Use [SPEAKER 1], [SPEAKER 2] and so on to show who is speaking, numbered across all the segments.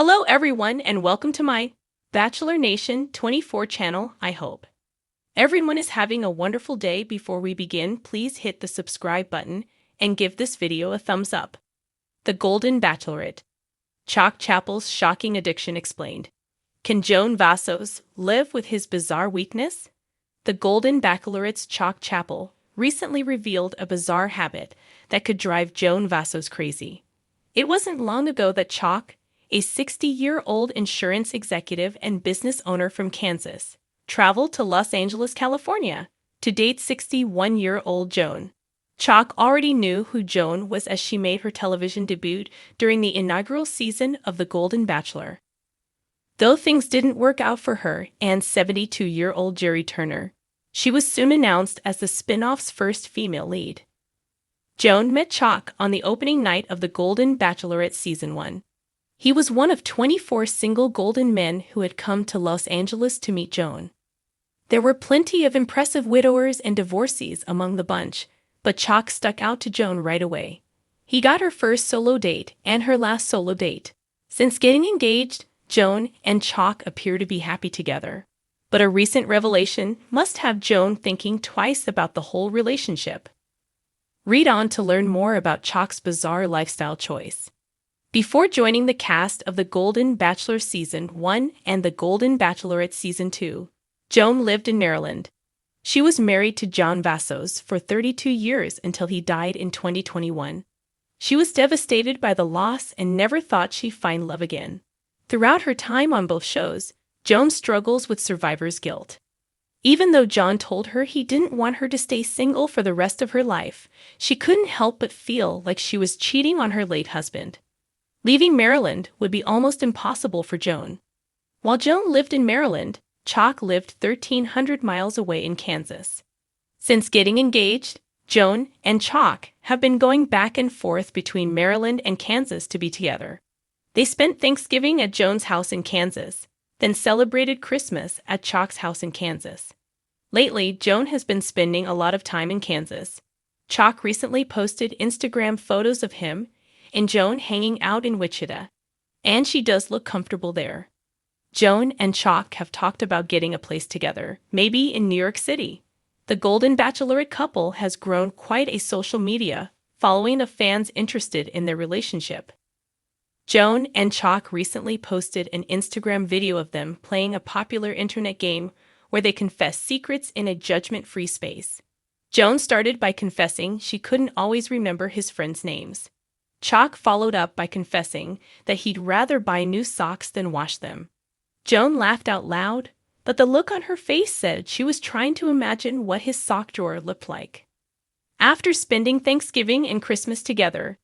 [SPEAKER 1] Hello everyone and welcome to my Bachelor Nation 24 channel. I hope everyone is having a wonderful day. Before we begin, please hit the subscribe button and give this video a thumbs up. The Golden Bachelorette. Chock Chapple's shocking addiction explained. Can Joan Vassos live with his bizarre weakness? The Golden Bachelorette's Chock Chapple recently revealed a bizarre habit that could drive Joan Vassos crazy. It wasn't long ago that Chock, a 60-year-old insurance executive and business owner from Kansas, traveled to Los Angeles, California, to date 61-year-old Joan. Chock already knew who Joan was as she made her television debut during the inaugural season of The Golden Bachelor. Though things didn't work out for her and 72-year-old Jerry Turner, she was soon announced as the spin-off's first female lead. Joan met Chock on the opening night of The Golden Bachelorette Season 1. He was one of 24 single golden men who had come to Los Angeles to meet Joan. There were plenty of impressive widowers and divorcees among the bunch, but Chock stuck out to Joan right away. He got her first solo date and her last solo date. Since getting engaged, Joan and Chock appear to be happy together. But a recent revelation must have Joan thinking twice about the whole relationship. Read on to learn more about Chock's bizarre lifestyle choice. Before joining the cast of The Golden Bachelor Season 1 and The Golden Bachelorette Season 2, Joan lived in Maryland. She was married to John Vassos for 32 years until he died in 2021. She was devastated by the loss and never thought she'd find love again. Throughout her time on both shows, Joan struggles with survivor's guilt. Even though John told her he didn't want her to stay single for the rest of her life, she couldn't help but feel like she was cheating on her late husband. Leaving Maryland would be almost impossible for Joan. While Joan lived in Maryland, Chock lived 1,300 miles away in Kansas. Since getting engaged, Joan and Chock have been going back and forth between Maryland and Kansas to be together. They spent Thanksgiving at Joan's house in Kansas, then celebrated Christmas at Chock's house in Kansas. Lately, Joan has been spending a lot of time in Kansas. Chock recently posted Instagram photos of him and Joan hanging out in Wichita, and she does look comfortable there. Joan and Chock have talked about getting a place together, maybe in New York City. The Golden Bachelorette couple has grown quite a social media following of fans interested in their relationship. Joan and Chock recently posted an Instagram video of them playing a popular internet game where they confess secrets in a judgment-free space. Joan started by confessing she couldn't always remember his friends' names. Chock followed up by confessing that he'd rather buy new socks than wash them. Joan laughed out loud, but the look on her face said she was trying to imagine what his sock drawer looked like. After spending Thanksgiving and Christmas together,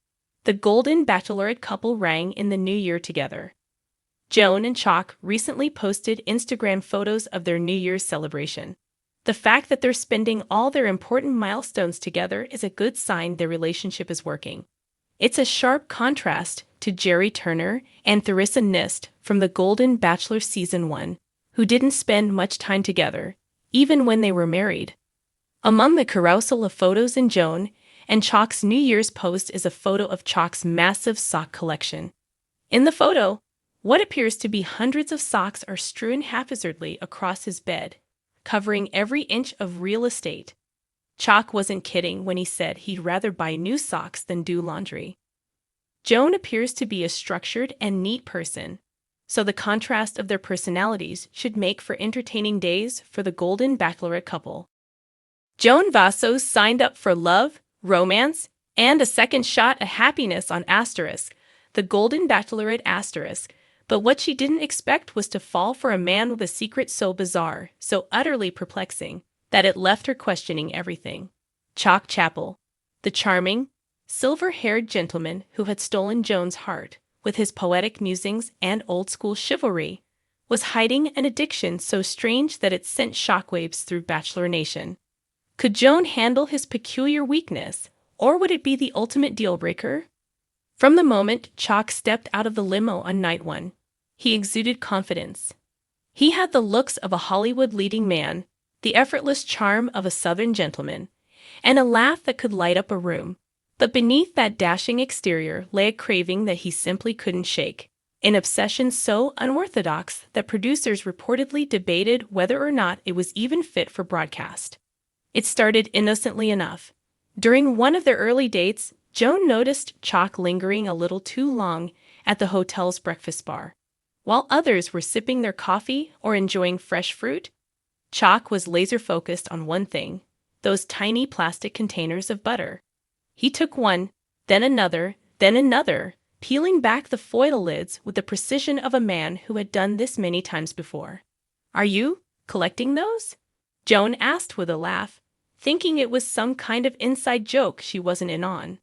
[SPEAKER 1] the Golden Bachelorette couple rang in the new year together. Joan and Chock recently posted Instagram photos of their New Year's celebration. The fact that they're spending all their important milestones together is a good sign their relationship is working. It's a sharp contrast to Jerry Turner and Theresa Nist from The Golden Bachelor Season 1, who didn't spend much time together, even when they were married. Among the carousel of photos in Joan and Chock's New Year's post is a photo of Chock's massive sock collection. In the photo, what appears to be hundreds of socks are strewn haphazardly across his bed, covering every inch of real estate. Chock wasn't kidding when he said he'd rather buy new socks than do laundry. Joan appears to be a structured and neat person, so the contrast of their personalities should make for entertaining days for the Golden Bachelorette couple. Joan Vassos signed up for love, romance, and a second shot at happiness on The Golden Bachelorette but what she didn't expect was to fall for a man with a secret so bizarre, so utterly perplexing, that it left her questioning everything. Chock Chapple, the charming, silver-haired gentleman who had stolen Joan's heart with his poetic musings and old-school chivalry, was hiding an addiction so strange that it sent shockwaves through Bachelor Nation. Could Joan handle his peculiar weakness, or would it be the ultimate deal-breaker? From the moment Chock stepped out of the limo on night one, he exuded confidence. He had the looks of a Hollywood leading man, the effortless charm of a Southern gentleman, and a laugh that could light up a room. But beneath that dashing exterior lay a craving that he simply couldn't shake, an obsession so unorthodox that producers reportedly debated whether or not it was even fit for broadcast. It started innocently enough. During one of their early dates, Joan noticed Chock lingering a little too long at the hotel's breakfast bar. While others were sipping their coffee or enjoying fresh fruit, Chock was laser-focused on one thing: those tiny plastic containers of butter. He took one, then another, peeling back the foil lids with the precision of a man who had done this many times before. "Are you collecting those?" Joan asked with a laugh, thinking it was some kind of inside joke she wasn't in on.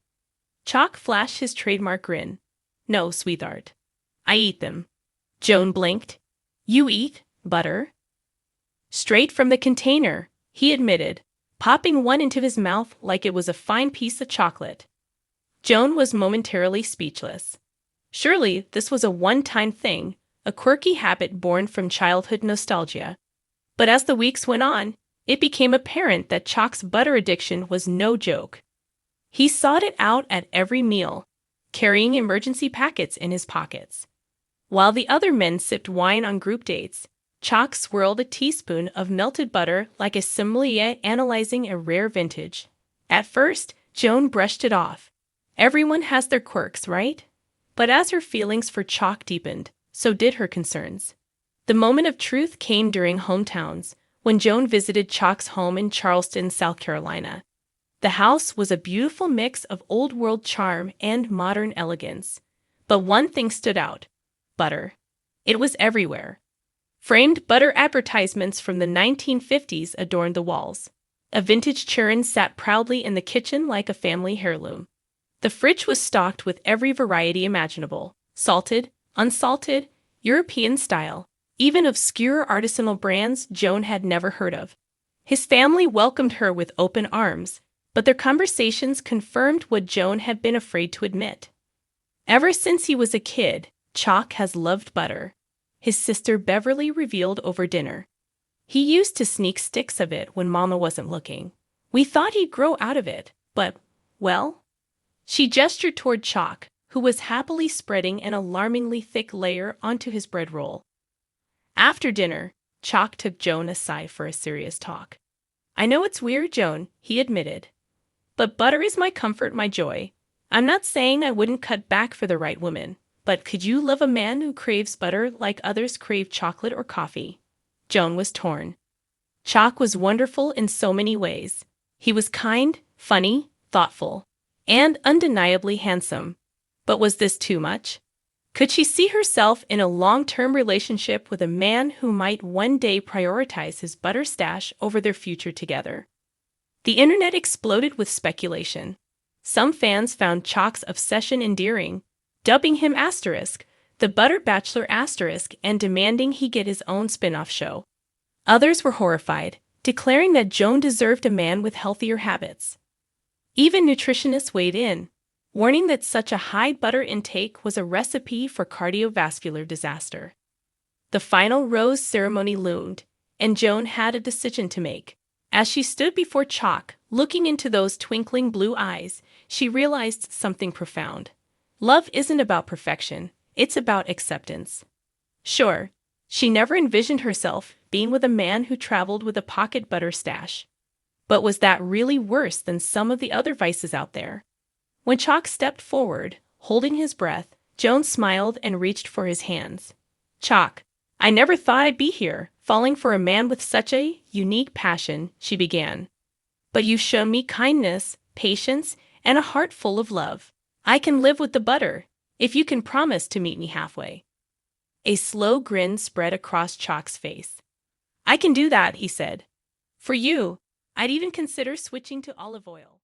[SPEAKER 1] Chock flashed his trademark grin. "No, sweetheart. I eat them." Joan blinked. "You eat butter?" "Straight from the container," he admitted, popping one into his mouth like it was a fine piece of chocolate. Joan was momentarily speechless. Surely this was a one-time thing, a quirky habit born from childhood nostalgia. But as the weeks went on, it became apparent that Chock's butter addiction was no joke. He sought it out at every meal, carrying emergency packets in his pockets. While the other men sipped wine on group dates, Chock swirled a teaspoon of melted butter like a sommelier analyzing a rare vintage. At first, Joan brushed it off. Everyone has their quirks, right? But as her feelings for Chock deepened, so did her concerns. The moment of truth came during hometowns, when Joan visited Chock's home in Charleston, South Carolina. The house was a beautiful mix of old-world charm and modern elegance. But one thing stood out: butter. It was everywhere. Framed butter advertisements from the 1950s adorned the walls. A vintage churn sat proudly in the kitchen like a family heirloom. The fridge was stocked with every variety imaginable: salted, unsalted, European style, even obscure artisanal brands Joan had never heard of. His family welcomed her with open arms, but their conversations confirmed what Joan had been afraid to admit. Ever since he was a kid, Chock has loved butter, his sister Beverly revealed over dinner. He used to sneak sticks of it when Mama wasn't looking. "We thought he'd grow out of it, but, well..." She gestured toward Chock, who was happily spreading an alarmingly thick layer onto his bread roll. After dinner, Chock took Joan aside for a serious talk. "I know it's weird, Joan," he admitted, "but butter is my comfort, my joy. I'm not saying I wouldn't cut back for the right woman, but could you love a man who craves butter like others crave chocolate or coffee?" Joan was torn. Chock was wonderful in so many ways. He was kind, funny, thoughtful, and undeniably handsome. But was this too much? Could she see herself in a long-term relationship with a man who might one day prioritize his butter stash over their future together? The internet exploded with speculation. Some fans found Chock's obsession endearing, dubbing him the Butter Bachelor and demanding he get his own spin-off show. Others were horrified, declaring that Joan deserved a man with healthier habits. Even nutritionists weighed in, warning that such a high butter intake was a recipe for cardiovascular disaster. The final rose ceremony loomed, and Joan had a decision to make. As she stood before Chock, looking into those twinkling blue eyes, she realized something profound. Love isn't about perfection, it's about acceptance. Sure, she never envisioned herself being with a man who traveled with a pocket butter stash. But was that really worse than some of the other vices out there? When Chock stepped forward, holding his breath, Joan smiled and reached for his hands. "Chock, I never thought I'd be here, falling for a man with such a unique passion," she began. "But you've shown me kindness, patience, and a heart full of love. I can live with the butter, if you can promise to meet me halfway." A slow grin spread across Chock's face. "I can do that," he said. "For you, I'd even consider switching to olive oil."